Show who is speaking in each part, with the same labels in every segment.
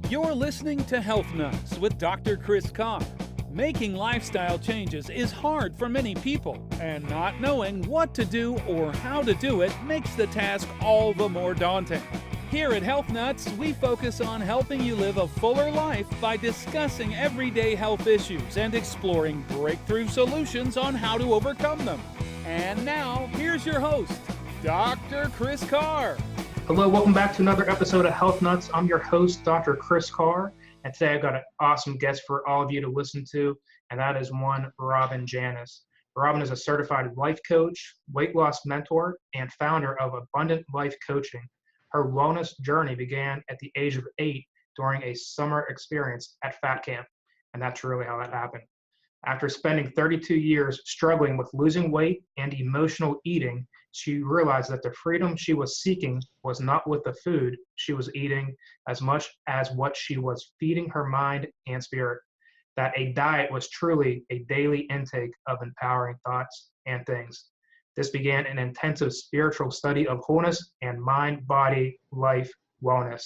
Speaker 1: You're listening to Health Nuts with Dr. Chris Carr. Making lifestyle changes is hard for many people, and not knowing what to do or how to do it makes the task all the more daunting. Here at Health Nuts, we focus on helping you live a fuller life by discussing everyday health issues and exploring breakthrough solutions on how to overcome them. And now, here's your host, Dr. Chris Carr.
Speaker 2: Hello, welcome back to another episode of Health Nuts. I'm your host, Dr. Chris Carr, and today I've got an awesome guest for all of you to listen to, and that is one Robin Janis. Robin is a certified life coach, weight loss mentor, and founder of Abundant Life Coaching. Her wellness journey began at the age of 8 during a summer experience at Fat Camp, and that's really how that happened. After spending 32 years struggling with losing weight and emotional eating, she realized that the freedom she was seeking was not with the food she was eating as much as what she was feeding her mind and spirit. That a diet was truly a daily intake of empowering thoughts and things. This began an intensive spiritual study of wholeness and mind, body, life, wellness.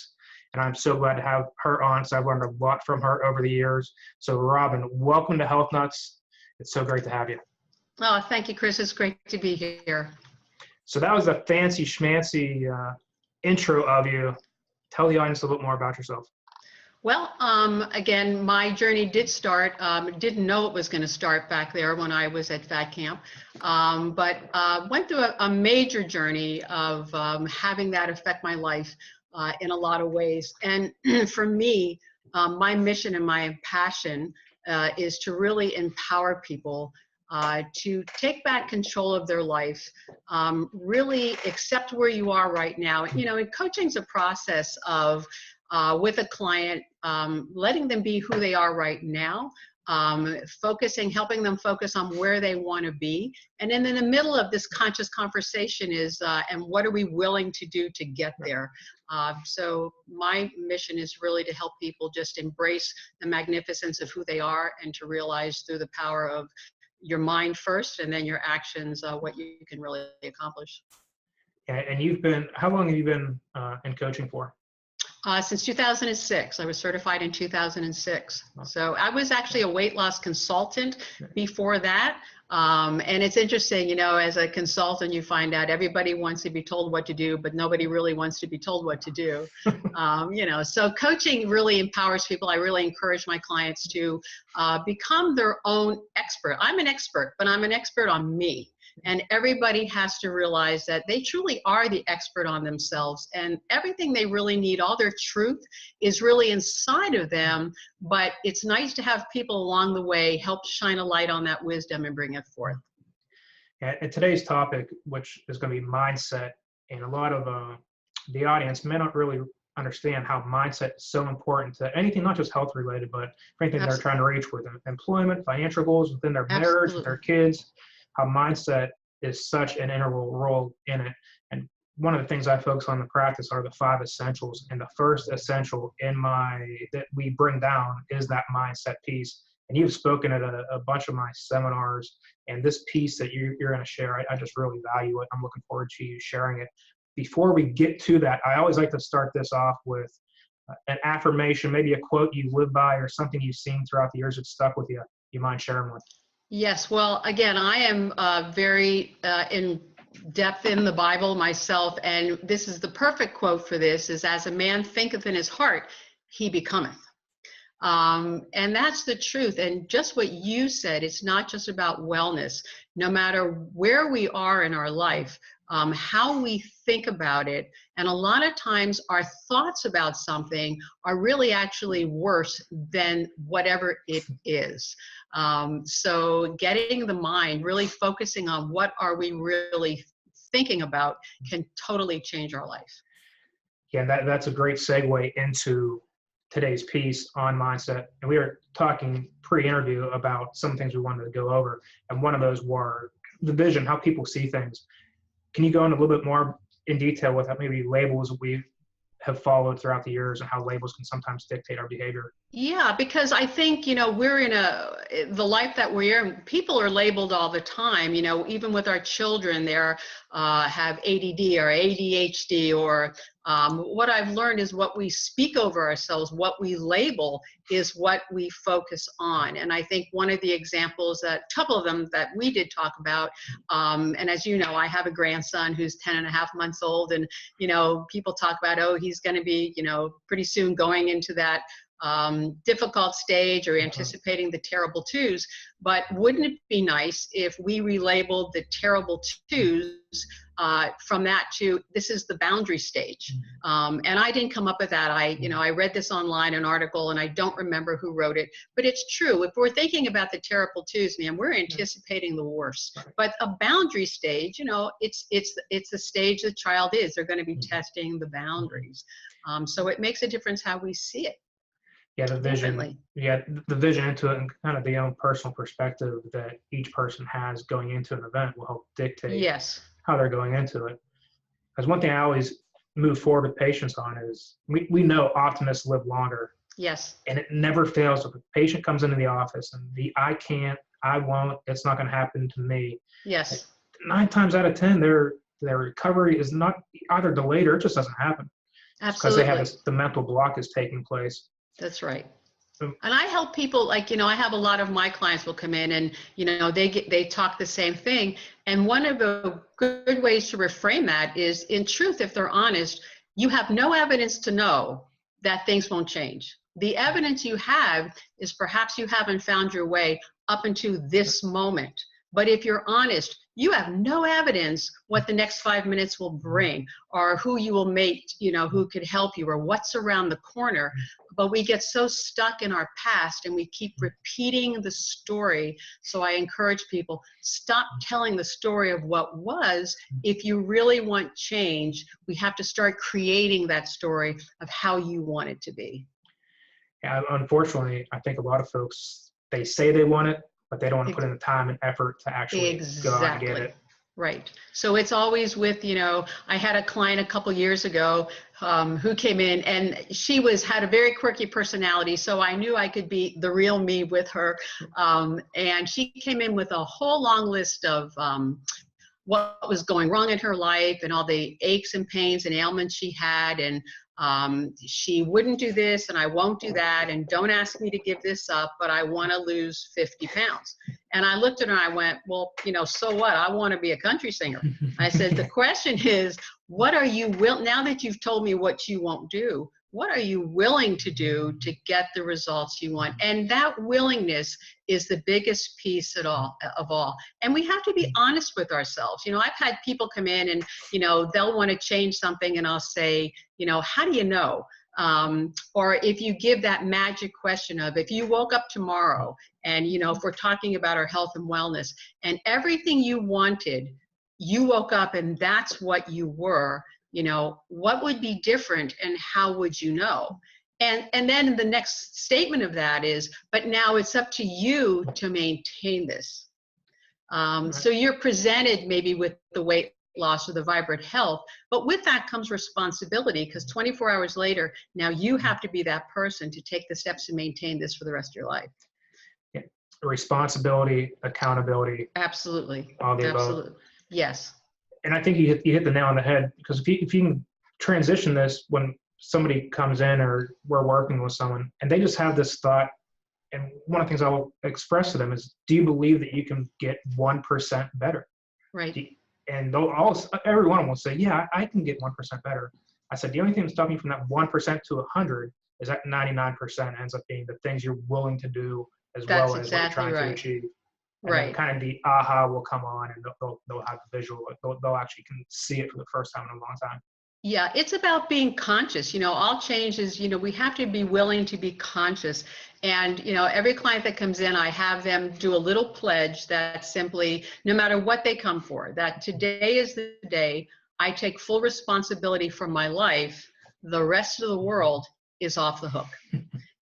Speaker 2: And I'm so glad to have her on. So I've learned a lot from her over the years. So Robin, welcome to Health Nuts. It's so great to have you.
Speaker 3: Oh, thank you, Chris. It's great to be here.
Speaker 2: So that was a fancy schmancy intro of you. Tell the audience a little bit more about yourself.
Speaker 3: Well, again, my journey did start, didn't know it was going to start back there when I was at Fat Camp, but went through a major journey of having that affect my life in a lot of ways. And for me, my mission and my passion is to really empower people to take back control of their life, really accept where you are right now. You know, and coaching's a process of with a client, letting them be who they are right now, helping them focus on where they want to be. And then in the middle of this conscious conversation is, and what are we willing to do to get there? So my mission is really to help people just embrace the magnificence of who they are and to realize through the power of your mind first and then your actions, what you can really accomplish.
Speaker 2: And how long have you been in coaching for?
Speaker 3: Since 2006. I was certified in 2006. So I was actually a weight loss consultant before that. And it's interesting, you know, as a consultant, you find out everybody wants to be told what to do, but nobody really wants to be told what to do. You know, so coaching really empowers people. I really encourage my clients to become their own expert. I'm an expert, but I'm an expert on me. And everybody has to realize that they truly are the expert on themselves, and everything they really need, all their truth is really inside of them, but it's nice to have people along the way help shine a light on that wisdom and bring it forth.
Speaker 2: And today's topic, which is going to be mindset, and a lot of the audience may not really understand how mindset is so important to anything, not just health related, but for anything they're trying to reach with employment, financial goals, within their marriage, with their kids. How mindset is such an integral role in it. And one of the things I focus on in the practice are the 5 essentials. And the first essential that we bring down is that mindset piece. And you've spoken at a bunch of my seminars, and this piece that you're going to share, I just really value it. I'm looking forward to you sharing it. Before we get to that, I always like to start this off with an affirmation, maybe a quote you live by or something you've seen throughout the years that stuck with you. You mind sharing one?
Speaker 3: Yes, well, again, I am very in depth in the Bible myself, and this is the perfect quote for this, is as a man thinketh in his heart, he becometh. And that's the truth. And just what you said, it's not just about wellness. No matter where we are in our life, how we think about it, and a lot of times our thoughts about something are really actually worse than whatever it is. So getting the mind, really focusing on what are we really thinking about can totally change our life.
Speaker 2: Yeah, that's a great segue into today's piece on mindset. And we were talking pre-interview about some things we wanted to go over. And one of those were the vision, how people see things. Can you go into a little bit more in detail with maybe labels we have followed throughout the years and how labels can sometimes dictate our behavior?
Speaker 3: Yeah, because I think, you know, we're in the life that we're in, people are labeled all the time, you know, even with our children, they have ADD or ADHD or What I've learned is what we speak over ourselves, what we label is what we focus on. And I think one of the examples, a couple of them that we did talk about, and as you know, I have a grandson who's 10 and a half months old, and, people talk about, oh, he's going to be, pretty soon going into that difficult stage or anticipating the terrible twos. But wouldn't it be nice if we relabeled the terrible twos from that to this is the boundary stage? And I didn't come up with that. I read this online, an article, and I don't remember who wrote it, but it's true. If we're thinking about the terrible twos, man, we're anticipating the worst. But a boundary stage, it's the stage the child is. They're going to be testing the boundaries. So it makes a difference how we see it.
Speaker 2: Yeah, the vision.
Speaker 3: Definitely.
Speaker 2: Yeah, the vision into it and kind of the own personal perspective that each person has going into an event will help dictate how they're going into it. Because one thing I always move forward with patients on is we know optimists live longer.
Speaker 3: Yes. And
Speaker 2: it never fails. If a patient comes into the office and I can't, I won't, it's not going to happen to me.
Speaker 3: Yes.
Speaker 2: 9 times out of 10, their recovery is not either delayed or it just doesn't happen.
Speaker 3: Absolutely.
Speaker 2: Because they have the mental block is taking place.
Speaker 3: That's right. And I help people, I have a lot of my clients will come in and, they talk the same thing. And one of the good ways to reframe that is, in truth, if they're honest, you have no evidence to know that things won't change. The evidence you have is perhaps you haven't found your way up into this moment. But if you're honest, you have no evidence what the next 5 minutes will bring or who you will meet, who could help you or what's around the corner. But we get so stuck in our past and we keep repeating the story. So I encourage people, stop telling the story of what was. If you really want change, we have to start creating that story of how you want it to be.
Speaker 2: Yeah, unfortunately, I think a lot of folks, they say they want it, but they don't want to put in the time and effort to actually go out and get it.
Speaker 3: Right. So it's always with, I had a client a couple years ago who came in and she had a very quirky personality. So I knew I could be the real me with her. And she came in with a whole long list of what was going wrong in her life and all the aches and pains and ailments she had. And she wouldn't do this and I won't do that. And don't ask me to give this up, but I want to lose 50 pounds. And I looked at her and I went, well, so what? I want to be a country singer. I said, the question is, what are you now that you've told me what you won't do, what are you willing to do to get the results you want? And that willingness is the biggest piece of all. And we have to be honest with ourselves. I've had people come in and, they'll want to change something and I'll say, how do you know? Or if you give that magic question of, if you woke up tomorrow and, if we're talking about our health and wellness and everything you wanted, you woke up and that's what you were, what would be different and how would you know? And then the next statement of that is, but now it's up to you to maintain this. Right. So you're presented maybe with the weight loss or the vibrant health, but with that comes responsibility because 24 hours later, now you have to be that person to take the steps to maintain this for the rest of your life.
Speaker 2: Yeah. Responsibility, accountability.
Speaker 3: Absolutely.
Speaker 2: All the above.
Speaker 3: Absolutely. Yes.
Speaker 2: And I think you hit the nail on the head because if you can transition this when somebody comes in or we're working with someone and they just have this thought, and one of the things I will express to them is, do you believe that you can get 1% better?
Speaker 3: Right.
Speaker 2: And every one of them will say, yeah, I can get 1% better. I said, the only thing that's stopping you from that 1% to 100 is that 99% ends up being the things you're willing to do as well as what you're trying to achieve. And then kind of the aha will come on and they'll have the visual, they'll actually can see it for the first time in a long time.
Speaker 3: Yeah, it's about being conscious. All changes, we have to be willing to be conscious. And, every client that comes in, I have them do a little pledge that simply, no matter what they come for, that today is the day I take full responsibility for my life. The rest of the world is off the hook.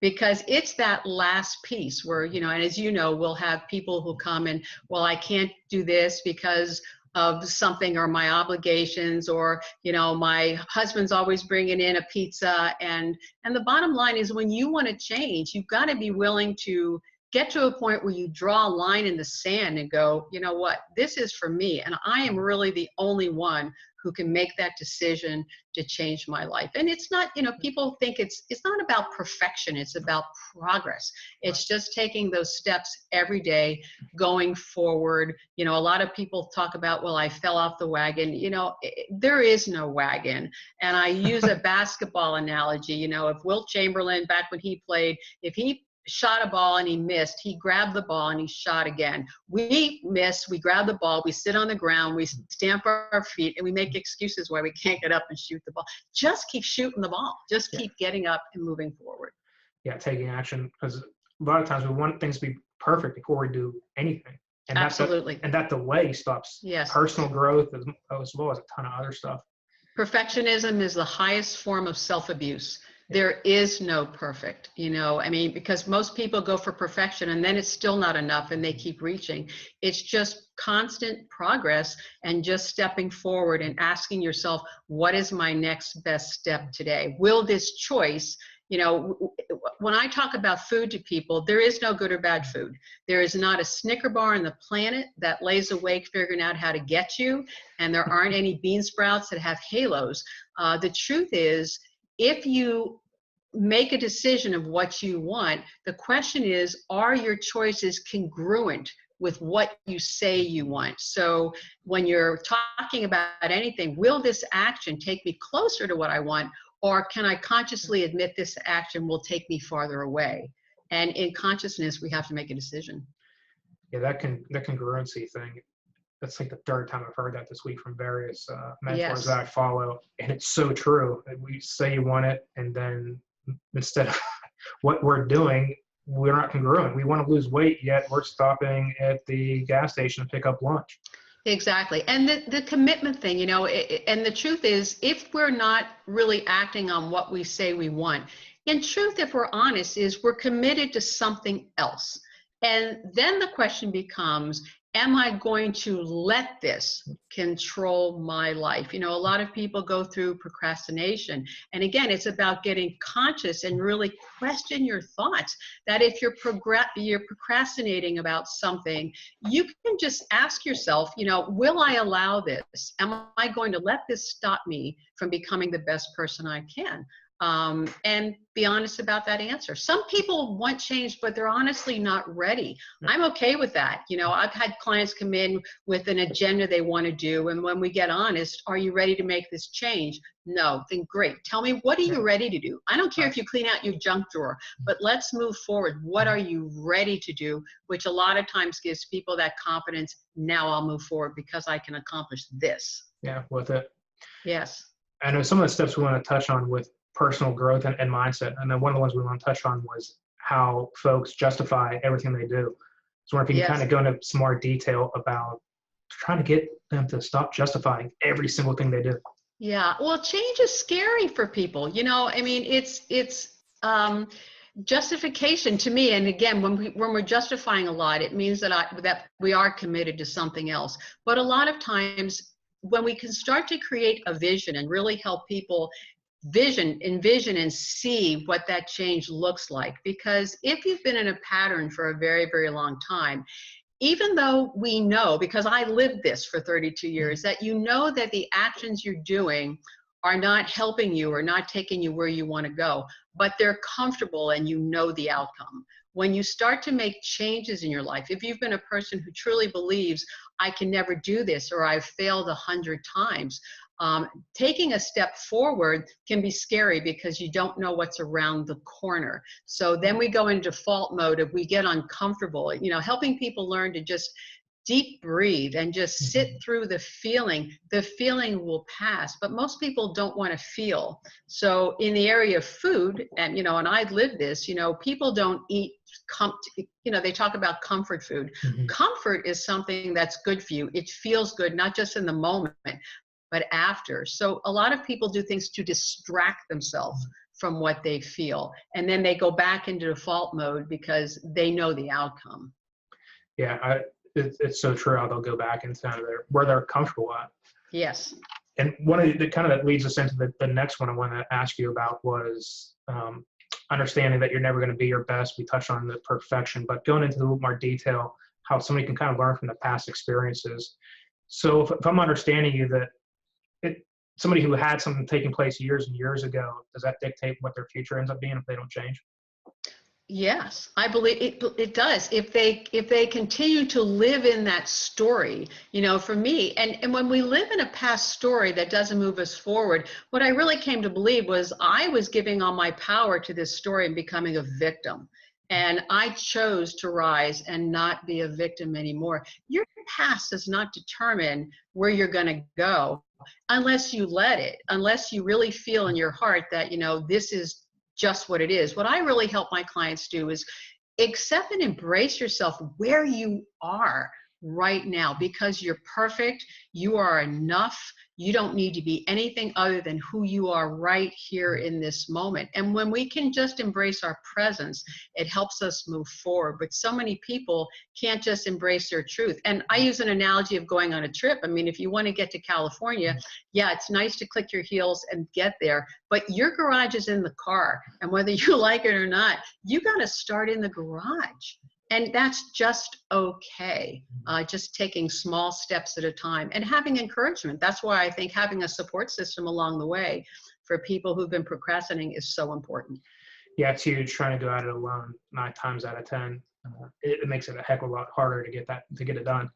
Speaker 3: Because it's that last piece where, and as you know, we'll have people who come and, well, I can't do this because of something or my obligations or, my husband's always bringing in a pizza. And the bottom line is when you want to change, you've got to be willing to get to a point where you draw a line in the sand and go, you know what, this is for me. And I am really the only one who can make that decision to change my life. And it's not, people think it's not about perfection. It's about progress. It's just taking those steps every day, going forward. A lot of people talk about, well, I fell off the wagon. There is no wagon. And I use a basketball analogy. If Wilt Chamberlain, back when he played, if he shot a ball and he missed, he grabbed the ball and he shot again. We miss, we grab the ball, we sit on the ground, we stamp our feet, and we make excuses why we can't get up and shoot the ball. Just keep shooting the ball. Just keep getting up and moving forward.
Speaker 2: Yeah, taking action, because a lot of times we want things to be perfect before we do anything. And
Speaker 3: absolutely.
Speaker 2: That delay stops personal growth as well as a ton of other stuff.
Speaker 3: Perfectionism is the highest form of self-abuse. There is no perfect, because most people go for perfection and then it's still not enough and they keep reaching. It's just constant progress and just stepping forward and asking yourself, what is my next best step today? Will this choice, when I talk about food to people, there is no good or bad food. There is not a Snicker bar on the planet that lays awake figuring out how to get you, and there aren't any bean sprouts that have halos. The truth is, if you make a decision of what you want, the question is, are your choices congruent with what you say you want? So when you're talking about anything, will this action take me closer to what I want, or can I consciously admit this action will take me farther away? And in consciousness, we have to make a decision.
Speaker 2: Yeah, that congruency thing, that's like the third time I've heard that this week from various mentors that I follow. And it's so true. We say you want it, and then instead of what we're doing, we're not congruent. We want to lose weight, yet we're stopping at the gas station to pick up lunch.
Speaker 3: Exactly. And the commitment thing, and the truth is, if we're not really acting on what we say we want, in truth, if we're honest, is we're committed to something else. And then the question becomes, am I going to let this control my life? A lot of people go through procrastination. And again, it's about getting conscious and really question your thoughts. That if you're procrastinating about something, you can just ask yourself, will I allow this? Am I going to let this stop me from becoming the best person I can? And be honest about that answer. Some people want change, but they're honestly not ready. I'm okay with that. I've had clients come in with an agenda they want to do. And when we get honest, are you ready to make this change? No, then great. Tell me, what are you ready to do? I don't care if you clean out your junk drawer, but let's move forward. What are you ready to do? Which a lot of times gives people that confidence. Now I'll move forward because I can accomplish this.
Speaker 2: Yeah, with it.
Speaker 3: Yes.
Speaker 2: I know some of the steps we want to touch on with personal growth and mindset. And then one of the ones we want to touch on was how folks justify everything they do. So I wonder if you can kind of go into some more detail about trying to get them to stop justifying every single thing they do.
Speaker 3: Yeah, well, change is scary for people. It's justification to me. And again, when we're justifying a lot, it means that we are committed to something else. But a lot of times when we can start to create a vision and really help people envision and see what that change looks like. Because if you've been in a pattern for a very, very long time, even though we know, because I lived this for 32 years, that that the actions you're doing are not helping you or not taking you where you want to go, but they're comfortable and the outcome. When you start to make changes in your life, if you've been a person who truly believes, I can never do this, or I've failed 100 times, taking a step forward can be scary because you don't know what's around the corner. So then we go into default mode if we get uncomfortable, helping people learn to just deep breathe and just sit through the feeling. The feeling will pass, but most people don't want to feel. So in the area of food, and and I live this, people don't eat they talk about comfort food. Comfort is something that's good for you. It feels good, not just in the moment, but after. So a lot of people do things to distract themselves from what they feel. And then they go back into default mode because they know the outcome.
Speaker 2: Yeah, it's so true how they'll go back into where they're comfortable at.
Speaker 3: Yes.
Speaker 2: And one of the kind of that leads us into the next one I want to ask you about was understanding that you're never going to be your best. We touched on the perfection, but going into a little more detail, how somebody can kind of learn from the past experiences. So if I'm understanding you, that somebody who had something taking place years and years ago, does that dictate what their future ends up being if they don't change?
Speaker 3: Yes, I believe it does. If they continue to live in that story, for me, and when we live in a past story that doesn't move us forward, what I really came to believe was I was giving all my power to this story and becoming a victim. And I chose to rise and not be a victim anymore. Your past does not determine where you're going to go unless you let it, unless you really feel in your heart that, this is just what it is. What I really help my clients do is accept and embrace yourself where you are right now, because you're perfect. You are enough. You don't need to be anything other than who you are right here in this moment. And when we can just embrace our presence, it helps us move forward. But so many people can't just embrace their truth. And I use an analogy of going on a trip. I mean, if you want to get to California, yeah, it's nice to click your heels and get there, but your garage is in the car. And whether you like it or not, you got to start in the garage. And that's just okay. Just taking small steps at a time and having encouragement. That's why I think having a support system along the way for people who've been procrastinating is so important.
Speaker 2: Yeah, it's huge. Trying to do it alone 9 times out of 10, it makes it a heck of a lot harder to get it done.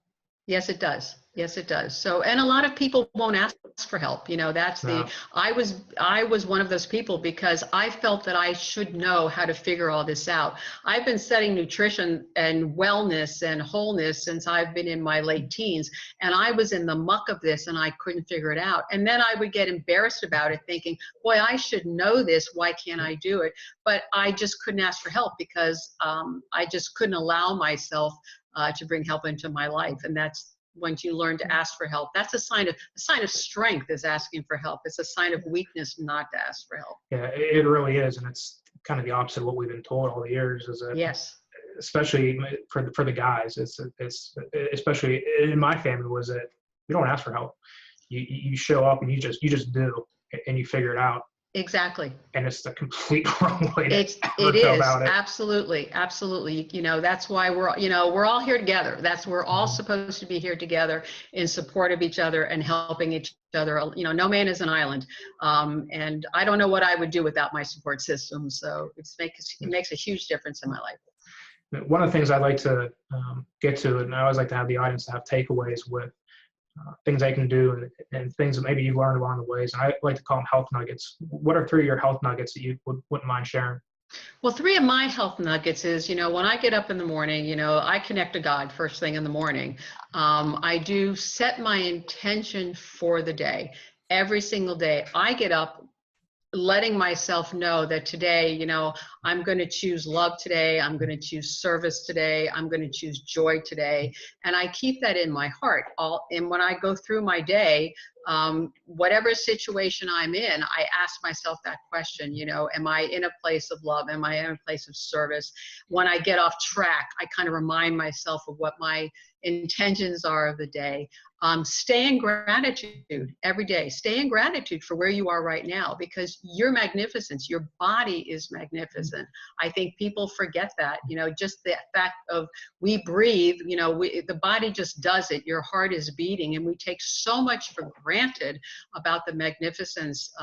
Speaker 3: Yes, it does. Yes, it does. So, and a lot of people won't ask for help. That's I was one of those people because I felt that I should know how to figure all this out. I've been studying nutrition and wellness and wholeness since I've been in my late teens, and I was in the muck of this and I couldn't figure it out. And then I would get embarrassed about it thinking, boy, I should know this. Why can't I do it? But I just couldn't ask for help because I just couldn't allow myself to bring help into my life. And that's once you learn to ask for help, that's a sign of strength is asking for help. It's a sign of weakness not to ask for help.
Speaker 2: Yeah, it really is. And it's kind of the opposite of what we've been told all the years, is that,
Speaker 3: yes,
Speaker 2: especially for the guys, it's especially in my family, was that you don't ask for help. You show up and you just do, and you figure it out.
Speaker 3: Exactly.
Speaker 2: And it's the complete wrong way
Speaker 3: it is about it. Absolutely. That's why we're all here together. We're all supposed to be here together in support of each other and helping each other. No man is an island. And I don't know what I would do without my support system. So it makes a huge difference in my life.
Speaker 2: One of the things I like to get to, and I always like to have the audience to have takeaways with things they can do and things that maybe you learned along the ways. And I like to call them health nuggets. What are 3 of your health nuggets that you wouldn't mind sharing?
Speaker 3: Well, 3 of my health nuggets is, when I get up in the morning, I connect to God first thing in the morning. I do set my intention for the day. Every single day I get up letting myself know that today, I'm going to choose love today. I'm going to choose service today. I'm going to choose joy today. And I keep that in my heart. And when I go through my day, whatever situation I'm in, I ask myself that question, am I in a place of love? Am I in a place of service? When I get off track, I kind of remind myself of what my intentions are of the day. Stay in gratitude every day. Stay in gratitude for where you are right now, because you're magnificent. Your body is magnificent. I think people forget that, just the fact of we breathe, the body just does it. Your heart is beating, and we take so much for granted about the magnificence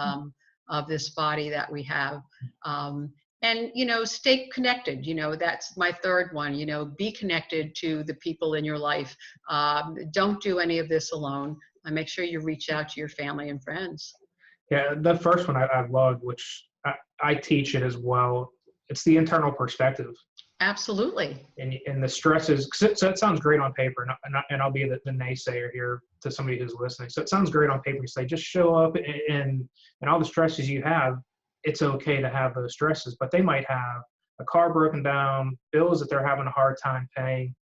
Speaker 3: of this body that we have. And, stay connected. That's my 3rd one, be connected to the people in your life. Don't do any of this alone. Make sure you reach out to your family and friends.
Speaker 2: Yeah, the first one I loved, which I teach it as well. It's the internal perspective.
Speaker 3: Absolutely.
Speaker 2: And the stresses, so it sounds great on paper, and I'll be the naysayer here to somebody who's listening. So it sounds great on paper. You say, just show up and all the stresses you have, it's okay to have those stresses, but they might have a car broken down, bills that they're having a hard time paying,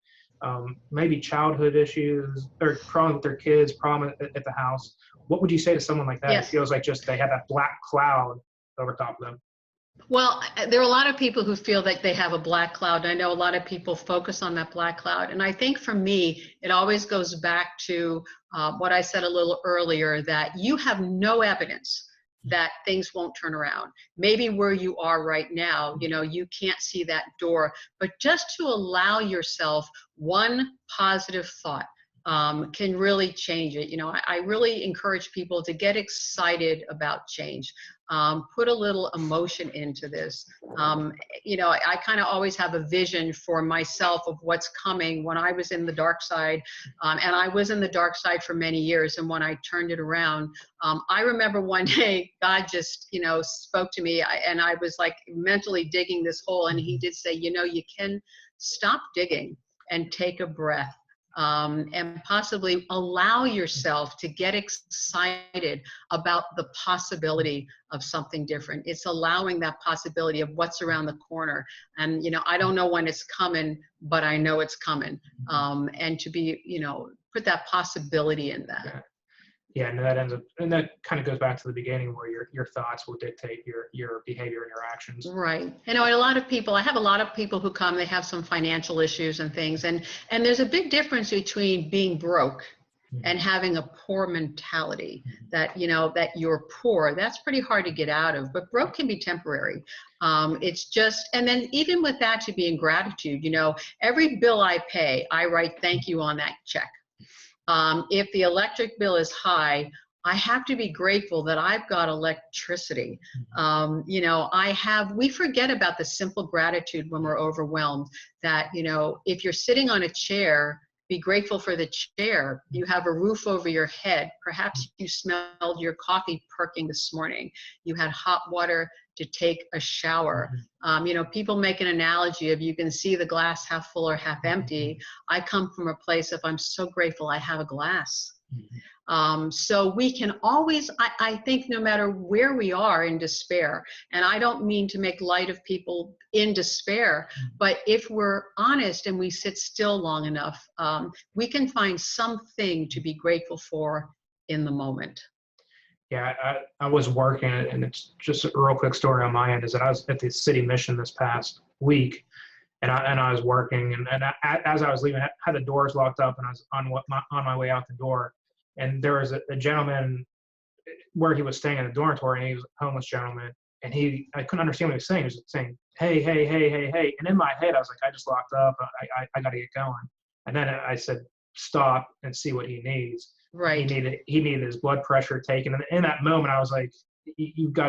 Speaker 2: maybe childhood issues, or problem with their kids, problem at the house. What would you say to someone like that?
Speaker 3: Yes.
Speaker 2: It feels like just they have that black cloud over top of them.
Speaker 3: Well, there are a lot of people who feel like they have a black cloud. I know a lot of people focus on that black cloud. And I think for me, it always goes back to what I said a little earlier, that you have no evidence that things won't turn around. Maybe where you are right now, you can't see that door, but just to allow yourself one positive thought can really change it. I really encourage people to get excited about change. Put a little emotion into this. I kind of always have a vision for myself of what's coming when I was in the dark side. And I was in the dark side for many years. And when I turned it around, I remember one day God just, spoke to me, and I was like mentally digging this hole. And he did say, you can stop digging and take a breath. And possibly allow yourself to get excited about the possibility of something different. It's allowing that possibility of what's around the corner. And, I don't know when it's coming, but I know it's coming. And to be, put that possibility in that.
Speaker 2: Yeah, and that kind of goes back to the beginning, where your thoughts will dictate your behavior and your actions.
Speaker 3: Right. I have a lot of people who come, they have some financial issues and things. And there's a big difference between being broke and having a poor mentality, that, that you're poor. That's pretty hard to get out of, but broke can be temporary. It's just, and then even with that, to be in gratitude, every bill I pay, I write thank you on that check. If the electric bill is high, I have to be grateful that I've got electricity. We forget about the simple gratitude when we're overwhelmed, that, if you're sitting on a chair, be grateful for the chair. You have a roof over your head. Perhaps you smelled your coffee perking this morning. You had hot water to take a shower. People make an analogy of, you can see the glass half full or half empty. I come from a place of, I'm so grateful I have a glass. So we can always, I think, no matter where we are in despair, and I don't mean to make light of people in despair, but if we're honest and we sit still long enough, we can find something to be grateful for in the moment.
Speaker 2: Yeah, I was working, and it's just a real quick story on my end, is that I was at the city mission this past week, and I was working, and as I was leaving, I had the doors locked up, and I was on my way out the door, and there was a gentleman where he was staying in a dormitory, and he was a homeless gentleman, and I couldn't understand what he was saying. He was saying, hey, hey, hey, hey, hey, and in my head, I was like, I just locked up, I got to get going. And then I said, stop and see what he needs.
Speaker 3: Right.
Speaker 2: He needed his blood pressure taken. And in that moment, I was like,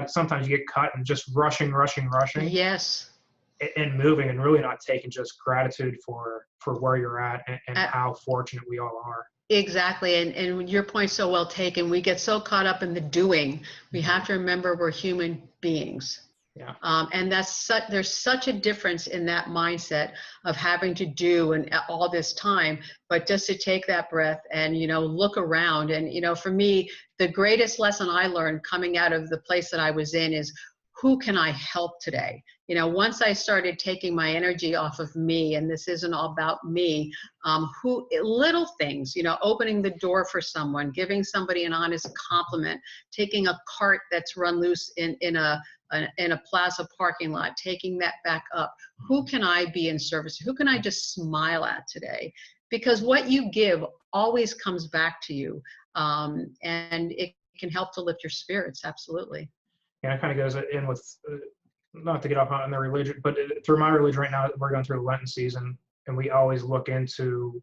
Speaker 2: sometimes you get caught in just rushing.
Speaker 3: Yes.
Speaker 2: And moving, and really not taking just gratitude for where you're at and how fortunate we all are.
Speaker 3: Exactly. And your point's so well taken. We get so caught up in the doing. We have to remember we're human beings.
Speaker 2: Yeah.
Speaker 3: And there's such a difference in that mindset of having to do and all this time, but just to take that breath and, look around. And, for me, the greatest lesson I learned coming out of the place that I was in is, who can I help today? Once I started taking my energy off of me, and this isn't all about me, little things, opening the door for someone, giving somebody an honest compliment, taking a cart that's run loose in a plaza parking lot, taking that back up. Who can I be in service? Who can I just smile at today? Because what you give always comes back to you, and it can help to lift your spirits. Absolutely.
Speaker 2: And it kind of goes in with, not to get off on the religion, but through my religion right now, we're going through the Lenten season, and we always look into,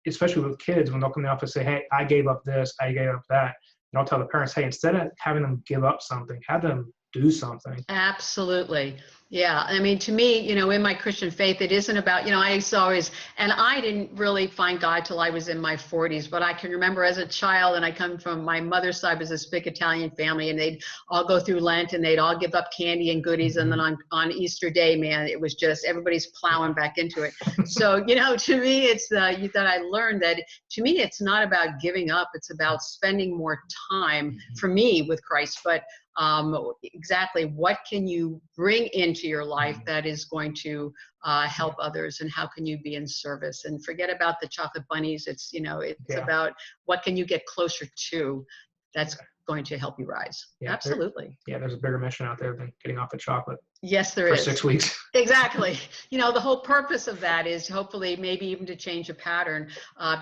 Speaker 2: especially with kids, when they'll come to the office and say, hey, I gave up this, I gave up that. And I'll tell the parents, hey, instead of having them give up something, have them do something.
Speaker 3: Absolutely. Yeah. I mean, to me, in my Christian faith, it isn't about, and I didn't really find God till I was in my 40s, but I can remember as a child, and I come from, my mother's side was this big Italian family, and they'd all go through Lent, and they'd all give up candy and goodies. And then on Easter Day, man, it was just, everybody's plowing back into it. So, to me, it's that I learned that, to me, it's not about giving up. It's about spending more time, for me, with Christ. But exactly what can you bring into your life that is going to help others, and how can you be in service? And forget about the chocolate bunnies. It's about what can you get closer to that's going to help you rise. Yeah, absolutely.
Speaker 2: There's a bigger mission out there than getting off the chocolate.
Speaker 3: Yes, there is.
Speaker 2: For 6 weeks.
Speaker 3: Exactly. The whole purpose of that is hopefully maybe even to change a pattern,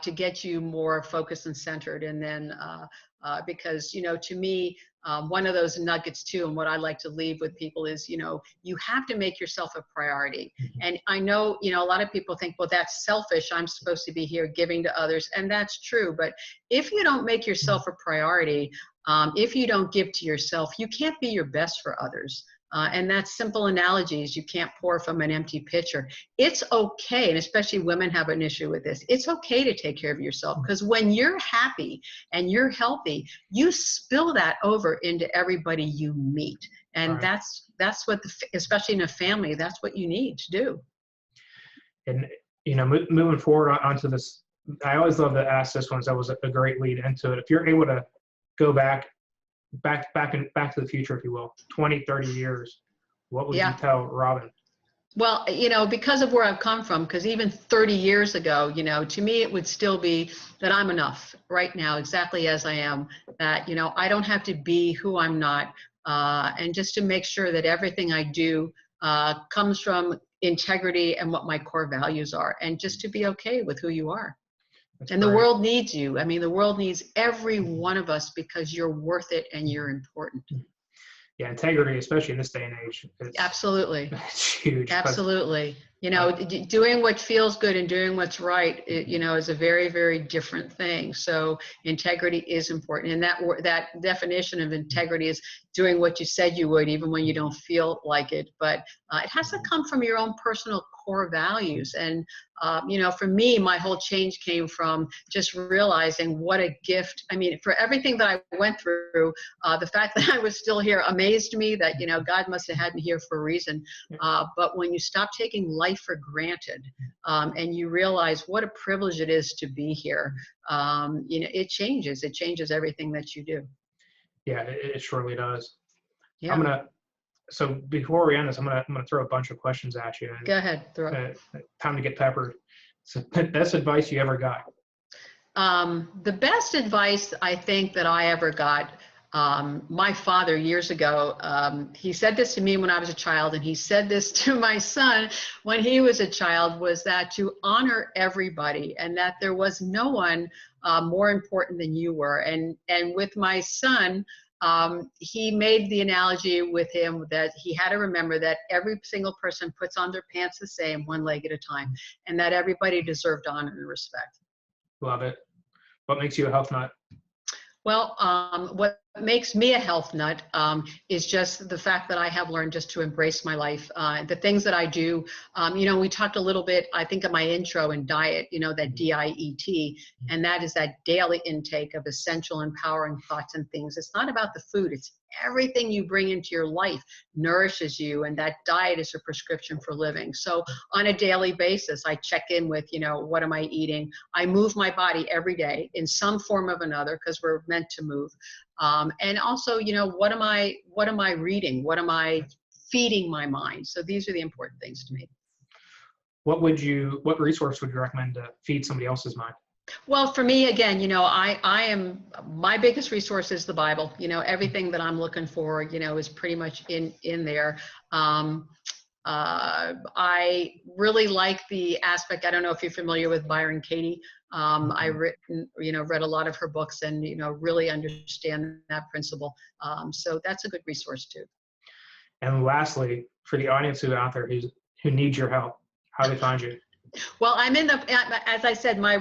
Speaker 3: to get you more focused and centered. And then because, to me, one of those nuggets too, and what I like to leave with people is, you have to make yourself a priority. And I know, a lot of people think, well, that's selfish. I'm supposed to be here giving to others. And that's true. But if you don't make yourself a priority, if you don't give to yourself, you can't be your best for others. And that's simple analogies. You can't pour from an empty pitcher. It's okay, and especially women have an issue with this. It's okay to take care of yourself, because when you're happy and you're healthy, you spill that over into everybody you meet. And
Speaker 2: right.
Speaker 3: that's what, especially in a family, that's what you need to do.
Speaker 2: And, moving forward onto this, I always love to ask this one, so that was a great lead into it. If you're able to go back to the future, if you will, 20, 30 years, what would you tell Robin?
Speaker 3: Well, because of where I've come from, because even 30 years ago, to me, it would still be that I'm enough right now, exactly as I am, that, I don't have to be who I'm not. And just to make sure that everything I do comes from integrity and what my core values are, and just to be okay with who you are.
Speaker 2: That's
Speaker 3: and
Speaker 2: great.
Speaker 3: The world needs you. I mean, the world needs every one of us, because you're worth it and you're important.
Speaker 2: Yeah, integrity, especially in this day and age.
Speaker 3: Absolutely.
Speaker 2: It's huge.
Speaker 3: Absolutely. Doing what feels good and doing what's right, is a very, very different thing. So integrity is important. And that definition of integrity is doing what you said you would, even when you don't feel like it. But it has to come from your own personal core values. And, for me, my whole change came from just realizing what a gift. I mean, for everything that I went through, the fact that I was still here amazed me, that, God must have had me here for a reason. But when you stop taking life for granted, and you realize what a privilege it is to be here, it changes everything that you do.
Speaker 2: Yeah, it surely does.
Speaker 3: Yeah.
Speaker 2: So before we end this, I'm gonna throw a bunch of questions at you.
Speaker 3: Go ahead. Throw it.
Speaker 2: Time to get peppered. So best advice you ever got?
Speaker 3: The best advice I think that I ever got, my father years ago, he said this to me when I was a child, and he said this to my son when he was a child, was that to honor everybody, and that there was no one more important than you were. And with my son, he made the analogy with him that he had to remember that every single person puts on their pants the same, one leg at a time, and that everybody deserved honor and respect.
Speaker 2: Love it. What makes you a health nut?
Speaker 3: Well, what makes me a health nut is just the fact that I have learned just to embrace my life. The things that I do, we talked a little bit, I think, in my intro in diet, that DIET, and that is that daily intake of essential empowering thoughts and things. It's not about the food. It's everything you bring into your life nourishes you, and that diet is a prescription for living. So on a daily basis, I check in with, what am I eating? I move my body every day in some form of another, because we're meant to move. And also, what am I reading? What am I feeding my mind? So these are the important things to me. What
Speaker 2: resource would you recommend to feed somebody else's mind?
Speaker 3: Well, for me, again, my biggest resource is the Bible. Everything that I'm looking for, is pretty much in there. I really like the aspect. I don't know if you're familiar with Byron Katie. I read a lot of her books, and, really understand that principle. So that's a good resource too.
Speaker 2: And lastly, for the audience who out there who needs your help, how do they find you?
Speaker 3: Well, as I said, my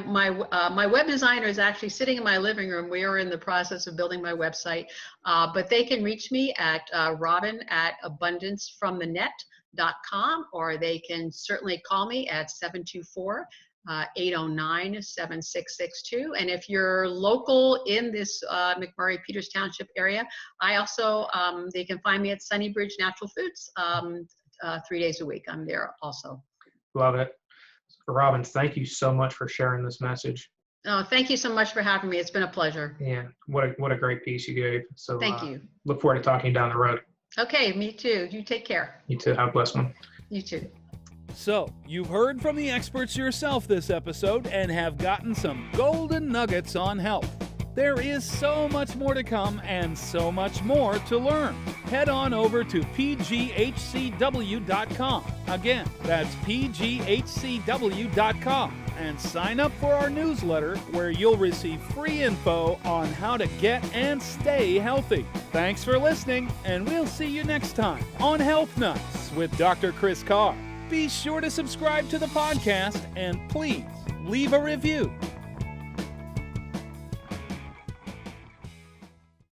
Speaker 3: web designer is actually sitting in my living room. We are in the process of building my website, but they can reach me at robin@abundancefromthenet.com, or they can certainly call me at 724-809-7662. And if you're local in this McMurray Peters Township area, they can find me at Sunnybridge Natural Foods 3 days a week. I'm there also.
Speaker 2: Love it. Robin, thank you so much for sharing this message.
Speaker 3: Oh, thank you so much for having me. It's been a pleasure.
Speaker 2: Yeah, what a great piece you gave. So
Speaker 3: thank you.
Speaker 2: Look forward to talking down the road.
Speaker 3: Okay, me too. You take care.
Speaker 2: You too. Have a blessed one.
Speaker 3: You too.
Speaker 1: So, you've heard from the experts yourself this episode and have gotten some golden nuggets on health. There is so much more to come and so much more to learn. Head on over to pghcw.com. Again, that's pghcw.com. and sign up for our newsletter where you'll receive free info on how to get and stay healthy. Thanks for listening, and we'll see you next time on Health Nuts with Dr. Chris Carr. Be sure to subscribe to the podcast and please leave a review.